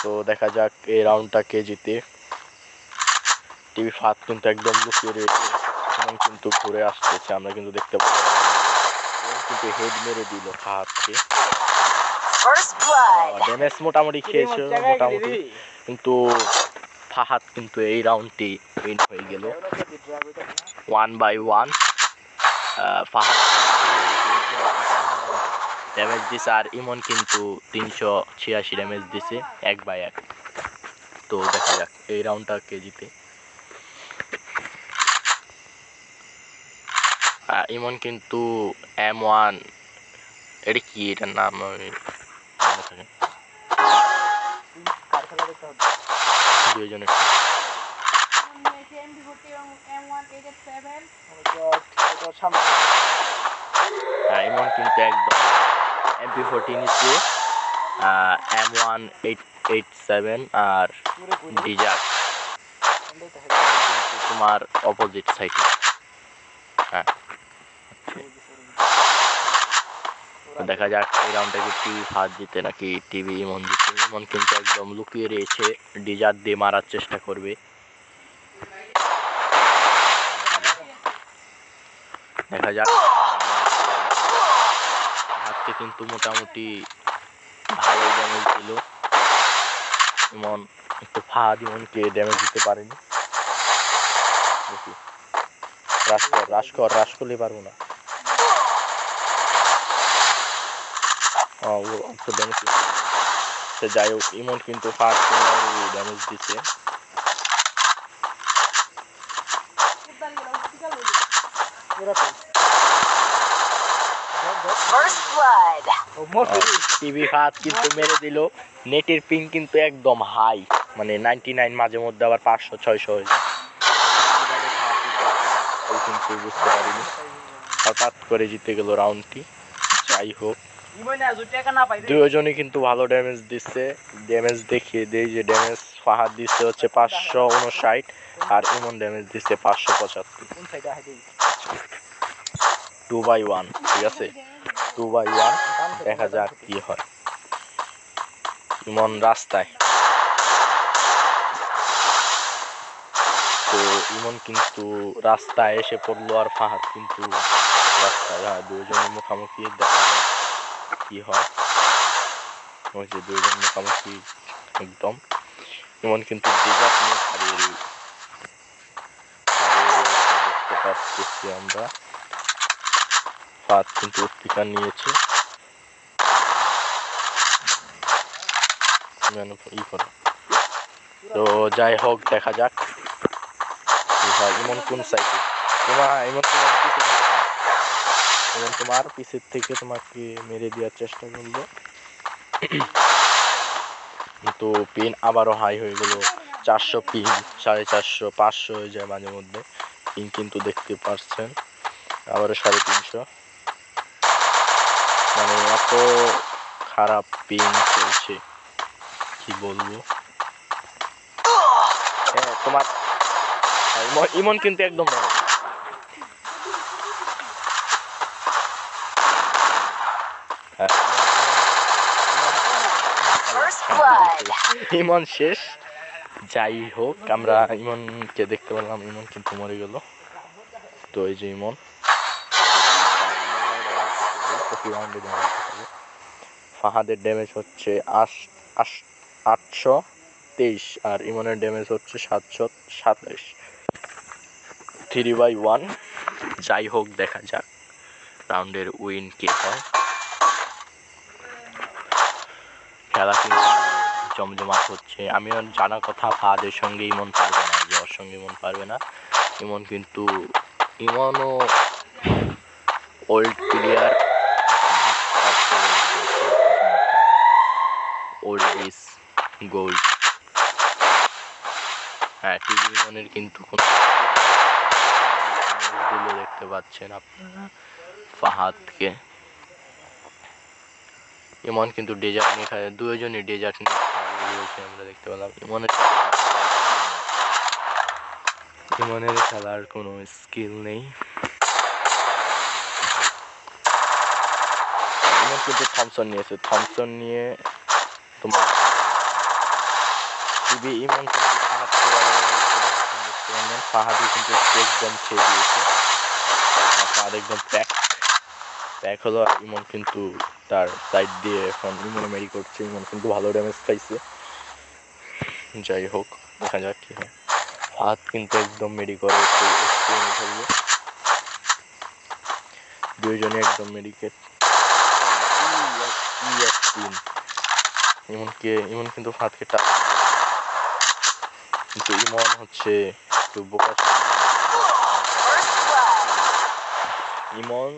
তো দেখা যাক এই রাউন্ডটা কে জিতে। টিভি ফাঁদ কিন্তু একদম লুকিয়ে রয়েছে, ইমন কিন্তু ঘুরে আসতেছে, আমরা কিন্তু দেখতে পাচ্ছি কিন্তু হেড মেরে দিল ফাহাদকে। ড্যামেজ মোটামুটি খেয়েছে মোটামুটি, কিন্তু ফাহাদ কিন্তু এই রাউন্ডটি উইন হয়ে গেল 1-1। ফাহাদ ড্যামেজ দিছে আর ইমন কিন্তু 386 ড্যামেজ দিছে 1-1। তো দেখা যাক এই রাউন্ডটা কে জিতে। ইমন কিন্তু M1 এটা কি, এটার নাম দুইজনের ইমন কিন্তু একদম MP40 নিচ্ছে, M1-887 আর ডিজার্ট তোমার অপোজিট সাইডে। হ্যাঁ, দেখা যাক এই রাউন্ডটা কি টিভি ফাঁদ জিতে নাকি টিভি ইমন জিতে। ইমন কিন্তু একদম লুকিয়ে রয়েছে, ডিজার্ট দিয়ে মারার চেষ্টা করবে। দেখা যাক, হাতকে কিন্তু মোটামুটি ভালো ড্যামেজ দিল ইমন, একটু ফাঁদ ইমনকে ড্যামেজ দিতে পারেনি। রাশ করলে পারবো না। যাই হোক ইমন কিন্তু ফার্স্ট ড্যামেজ দিচ্ছে। টিভি ফাঁদ কিন্তু মেরে দিল। নেটের পিং কিন্তু একদম হাই, মানে 99, মাঝে মধ্যে আবার 500-600 হয়ে যায়। কিন্তু বুঝতে পারিনি, হঠাৎ করে জিতে গেল রাউন্ডটি। যাই হোক দুজনই কিন্তু ভালো ড্যামেজ দিচ্ছে। ড্যামেজ দেখিয়ে দেই যে ড্যামেজ ফাহাদ দিচ্ছে হচ্ছে 559 আর ইমন ড্যামেজ দিচ্ছে 575। 2-1, ঠিক আছে 2-1। দেখা যাক কি হয়। ইমন রাস্তায়, তো ইমন কিন্তু রাস্তায় এসে পড়লো আর ফাহাদ কিন্তু রাস্তায়। দুজনের মুখোমুখি, দেখা যাক কি হয়। ওই যে দুজন মুখোমুখি একদম। ইমন কিন্তু ডিজার্ট নিয়ে হারিয়ে দেখতে পাচ্ছি আমরা। ফাহাদ কিন্তু স্পিকার নিয়েছে। তো যাই হোক দেখা যাক ইমন কোন সাইডে। তোমার পিছের থেকে তোমাকে মেরে দেওয়ার চেষ্টা করলো, কিন্তু পিন আবারও হাই হয়ে গেল। 400 পিন, 450, 500 হয়ে যায় মাঝে মধ্যে পিন, কিন্তু দেখতে পাচ্ছেন আবারও 350। মানে এত খারাপ পিন চলছে কি বলবো। হ্যাঁ তোমার ইমন কিন্তু একদম ইমন শেষ। যাই হোক আমরা ইমনকে দেখতে পেলাম, ইমন কিন্তু মরে গেল। তো এই যে ইমন ফাহাদের ড্যামেজ হচ্ছে 823 আর ইমনের ড্যামেজ হচ্ছে 727। 3-1। যাই হোক দেখা যাক রাউন্ডের উইন কে হয়। খেলা কিন্তু জমজমাট হচ্ছে। আমিও জানা কথা ফাহাদের সঙ্গে ইমন পারবে না, যে ওর সঙ্গে ইমন পারবে না। ইমনও old player, old is gold. হ্যাঁ টিভি ইমনের কিন্তু দেখতে পাচ্ছেন আপনারা ফাহাদকে। ইমন কিন্তু ডেজার্ট নিয়ে খায়, দুজনই ডেজার্ট নিয়ে আমরা দেখতে পেলাম। ইমনের খেলার কোনো স্কিল নেই। ইমন কিন্তু থমসন নিয়েছে, থমসন নিয়ে তোমার টিভি ইমন কিন্তু ফাহাদও কিন্তু একদম খেয়ে দিয়েছে, ফাহাদ একদম প্যাক হলো। আর ইমন কিন্তু তার সাইড দিয়ে এখন ইমন মেরি করছে, ইমন কিন্তু ভালো ড্যামেজ খাইছে। যাই হোক, দেখা যাক কি হয়। ফাহাদ কিন্তু একদম মেরি করে ফেললো, দুইজনে একদম মেডিকেট। ইমন কিন্তু ফাহাদকে টাচ, কিন্তু ইমন হচ্ছে একটু বোকা। ইমন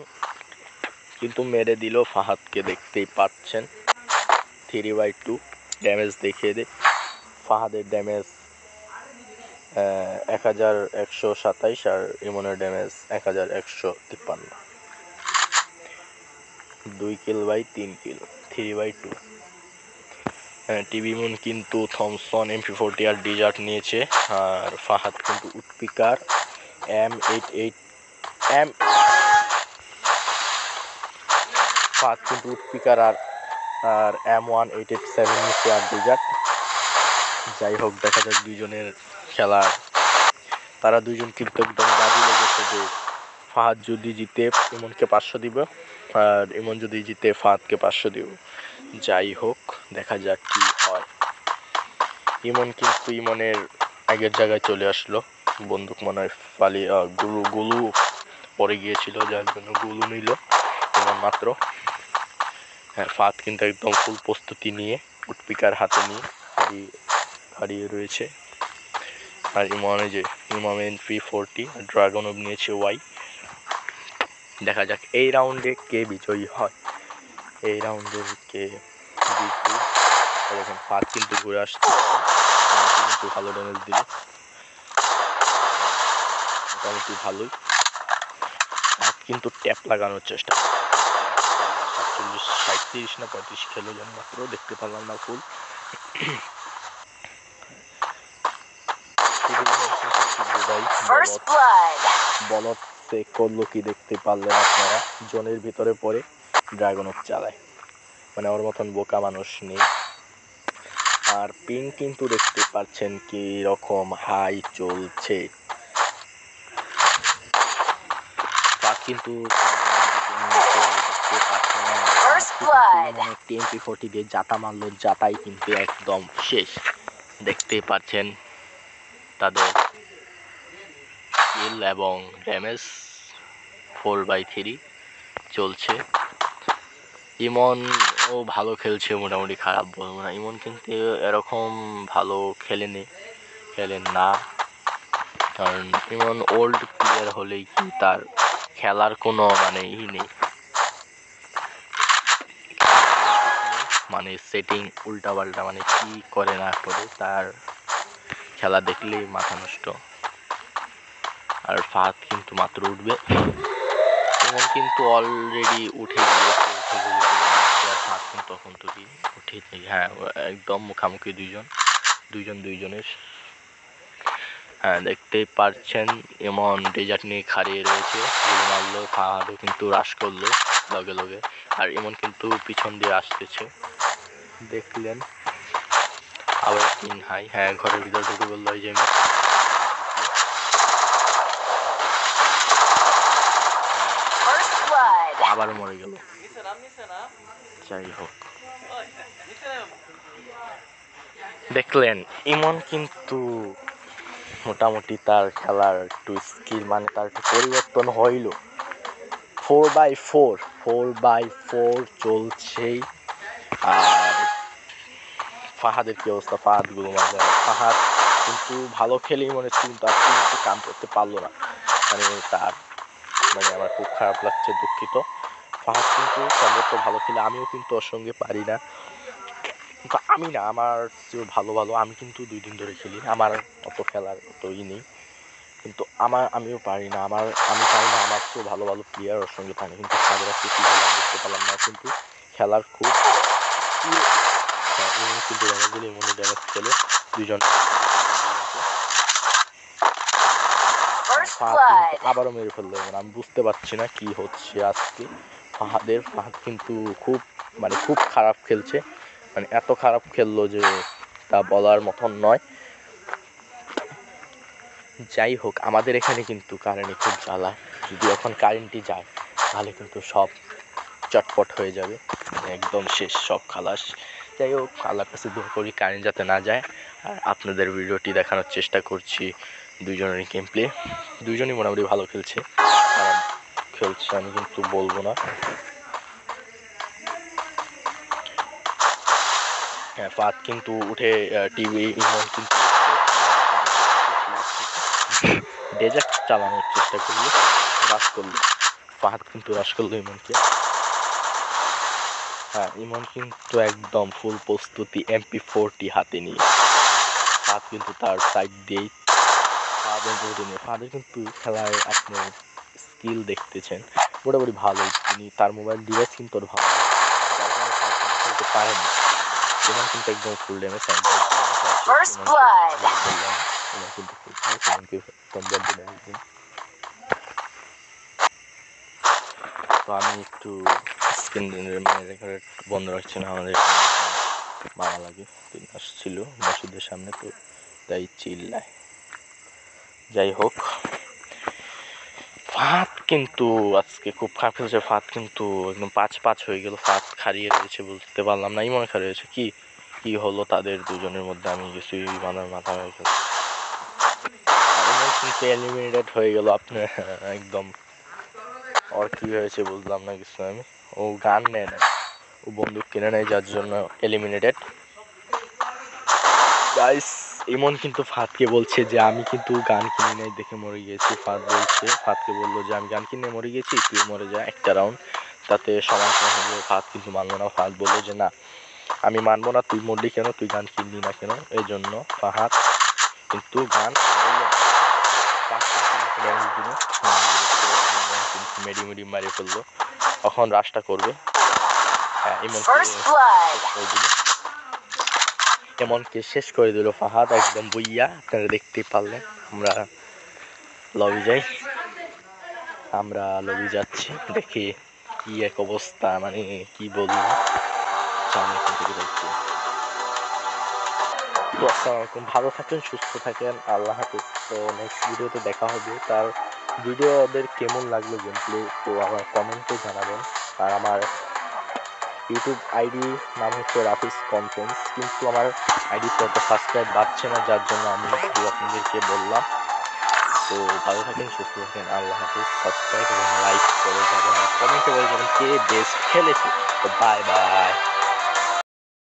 কিন্তু মেরে দিল ফাহাদকে, দেখতেই পাচ্ছেন 3/2 ড্যামেজ দেখিয়ে দে। ফাহাদের ড্যামেজ 1127 আর ইমনের damage 1153। 2 kill by 3 kill, 3/2। TV Emon কিন্তু থমসন MP40 আর ডিজার্ট নিয়েছে, আর ফাহাদ কিন্তু উডপিকার M88 ফাহাদ কিন্তু উডপিকার আর M1887 নিচে আর ডিজার্ট। যাই হোক, দেখা যাক দুইজনের খেলা। তারা দুইজন কিন্তু একদম বাজি লেগেছে যে ফাহাদ যদি জিতে ইমনকে 500 দিব, আর ইমন যদি জিতে ফাহাদকে 500 দিব। যাই হোক, দেখা যাক কি হয়। ইমন কিন্তু ইমনের আগের জায়গায় চলে আসলো, বন্দুক মনে হয় গুলু পরে গিয়েছিল, যার জন্য গুলু নিল ইমন মাত্র। হ্যাঁ, ফাহাদ কিন্তু একদম ফুল প্রস্তুতি নিয়ে উডপিকার হাতে নিয়ে হারিয়ে রয়েছে। আর ইমনে যে ইমাম MP40 ড্রাগন নিয়েছে ওয়াই। দেখা যাক এই রাউন্ডে কে বিজয়ী হয়, এই রাউন্ডের কে জিতবে। দেখেন ফাহাদ কিন্তু ঘুরে আসছে, কিন্তু ভালো ড্যামেজ দিল, মোটামুটি ভালোই। ফাহাদ কিন্তু ট্যাপ লাগানোর চেষ্টা 37 না 35 খেলো যেন মাত্র, দেখতে পারলাম না ফুল। বলত সে করলো কি দেখতে পারলেন আপনারা, জোনের ভিতরে পড়ে ড্রাগন চালায়, মানে ওর মতন বোকা মানুষ নেই। আর পিং কিন্তু দেখতে পাচ্ছেন কি রকম হাই চলছে, কিন্তু MP40 দিয়ে জাতা মারলো, জাতাই কিন্তু একদম শেষ। দেখতে পাচ্ছেন তাদের কিল এবং ড্যামেজ 4/3 চলছে। ইমন ও ভালো খেলছে, মোটামুটি খারাপ বলবো না। ইমন কিন্তু এরকম ভালো খেলেন না, কারণ ইমন ওল্ড প্লেয়ার হলেই কি তার খেলার কোনো মানে নেই, মানে সেটিং উল্টাপাল্টা, মানে কি করে না করে তার খেলা দেখলেই মাথা নষ্ট। আর ফাহাদ কিন্তু মাত্র উঠবে, ইমন কিন্তু অলরেডি উঠে গিয়েছে, ফাহাদ কিন্তু তখন তো কি উঠে, হ্যাঁ একদম মুখামুখি দুইজনের। হ্যাঁ, দেখতেই পাচ্ছেন ইমন ডেজার্ট নিয়ে খাড়িয়ে রয়েছে, গুলি মারলো, ফাহাদও কিন্তু রাশ করলো লগে। আর ইমন কিন্তু পিছন দিয়ে আসতেছে, দেখলেন। আবার পিন হাই, হ্যাঁ ঘরের ভিতর ঢুকে বললো যে আবার মরে গেল। যাই হোক, দেখলেন ইমন কিন্তু মোটামুটি তার খেলার একটু স্কিল, মানে তার একটু পরিবর্তন হইল। 4/4 চলছেই। আর ফাহাদের কি অবস্থা, ফাহাদ গুলো মারবে, ফাহাদ কিন্তু ভালো খেলেই মনে হচ্ছে, কিন্তু আজকে কিন্তু কাম করতে পারলো না, মানে আমার খুব খারাপ লাগছে, দুঃখিত। ফাহাদ কিন্তু সম্ভবত ভালো খেলে, আমিও কিন্তু ওর সঙ্গে পারি না, কিন্তু আমার চেয়েও ভালো আমি কিন্তু 2 দিন ধরে খেলি, আমার অত খেলার অত নেই, কিন্তু আমিও পারি না, আমি পারি না, আমার চেয়েও ভালো প্লেয়ার ওর সঙ্গে থাকে, কিন্তু তাদের আজকে কি খেলা দেখতে পেলাম না, কিন্তু খেলার খুব কিন্তু ড্যামেজ খেলে দুইজন আবারও মেরে ফেললো। আমি বুঝতে পারছি না কি হচ্ছে আজকে ফাহাদ কিন্তু খুব খারাপ খেলছে, মানে এত খারাপ খেললো যে তা বলার মতন নয়। যাই হোক, আমাদের এখানে কিন্তু কারেন্টে খুব জ্বালায়। যদি এখন কারেন্টই যায় তাহলে কিন্তু সব চটপট হয়ে যাবে, একদম শেষ, সব খালাস। যাই হোক, আল্লাহর কাছে দোয়া করি কারেন্ট যাতে না যায়। আর আপনাদের ভিডিওটি দেখানোর চেষ্টা করছি দুইজনেরই গেম প্লে। দুইজনই মোটামুটি ভালো খেলছে, খারাপ খেলছে আমি কিন্তু বলবো না। হ্যাঁ, ফাহাদ কিন্তু উঠে টিভি ইমন কিন্তু ডেজার্ট চালানোর চেষ্টা করলো, রাশ করলো। ফাহাদ কিন্তু রাশ করলো ইমনকে। হ্যাঁ, ইমন কিন্তু একদম ফুল প্রস্তুতি, MP40 হাতে নিয়ে। ফাহাদ কিন্তু তার সাইড দিয়েই ফাহাদের কিন্তু খেলায় আপনি স্কিল দেখতেছেন মোটামুটি ভালোই। তিনি তার মোবাইল ডিভাইস কিন্তু ওর ভালো, যার কারণে ফাহাদ কিন্তু খেলতে পারেনি। ইমন কিন্তু একদম ফুল ড্যামেজ, ইমন কিন্তু ফুল ড্যামেজ, তো আমি একটু স্ক্রিন রেকর্ড বন্ধ রাখছি না, আমাদের মারা লাগে। তিনি আসছিল মসজিদের সামনে, তো তাই চিল্লায়। যাই হোক, ফাহাদ কিন্তু আজকে খুব খারাপ খেলছে। ফাহাদ কিন্তু একদম 5-5 হয়ে গেল। ফাহাদ হারিয়ে রয়েছে, বলতে পারলাম না। ইমন হারিয়ে রয়েছে। কি হলো তাদের দুজনের মধ্যে, আমি কিছুই মাথা হয়ে গেল। ইমন কিন্তু এলিমিনেটেড হয়ে গেল। আপনার একদম ওর কি হয়েছে বুঝলাম না কিছু আমি। ও গান নেয় না, ও বন্দুক কিনে নেয়, যার জন্য এলিমিনেটেড। গাইস, ইমন কিন্তু ফাহাদকে বলছে যে আমি কিন্তু গান কিনে নেই দেখে মরে গিয়েছি। ফাহাদকে বললো যে আমি গান কিনে মরে গিয়েছি, তুই মরে যা একটা রাউন্ড, তাতে সমান হবে। ফাহাদ কিন্তু মানলো না। ফাহাদ বললো যে না, আমি মানবো না, তুই মরলি কেন, তুই গান কিনলি না কেন। এই জন্য ফাহাদ কিন্তু গান মেডি মারিয়ে ফেললো। এখন রাশটা করবে। হ্যাঁ, এমনকি শেষ করে দিল ফাহাদ একদম বইয়া। আপনারা দেখতেই পারলেন। আমরা লবি যাচ্ছি, দেখি কি এক অবস্থা, মানে কি বলবো। সামনে থেকে দেখছি। তো আসসালামু আলাইকুম, ভালো থাকেন, সুস্থ থাকেন, আল্লাহ হাফেজ। তো নেক্সট ভিডিওতে দেখা হবে। তার ভিডিও ওদের কেমন লাগলো গেম প্লে, তো আমার কমেন্টে জানাবেন। আর আমার ইউটিউব আইডি নাম হচ্ছে রাফিজ কন্টেন্টস, কিন্তু আমার আইডিতে অত সাবস্ক্রাইব বাড়ছে না, যার জন্য আমি আপনাদেরকে বললাম। তো ভালো থাকেন, সুস্থ থাকেন, আল্লাহ হাফিজ। সাবস্ক্রাইব এবং লাইক করে যাবেন, আর কমেন্টে বলে যাবেন কে বেস্ট খেলেছে। তো বাই বাই।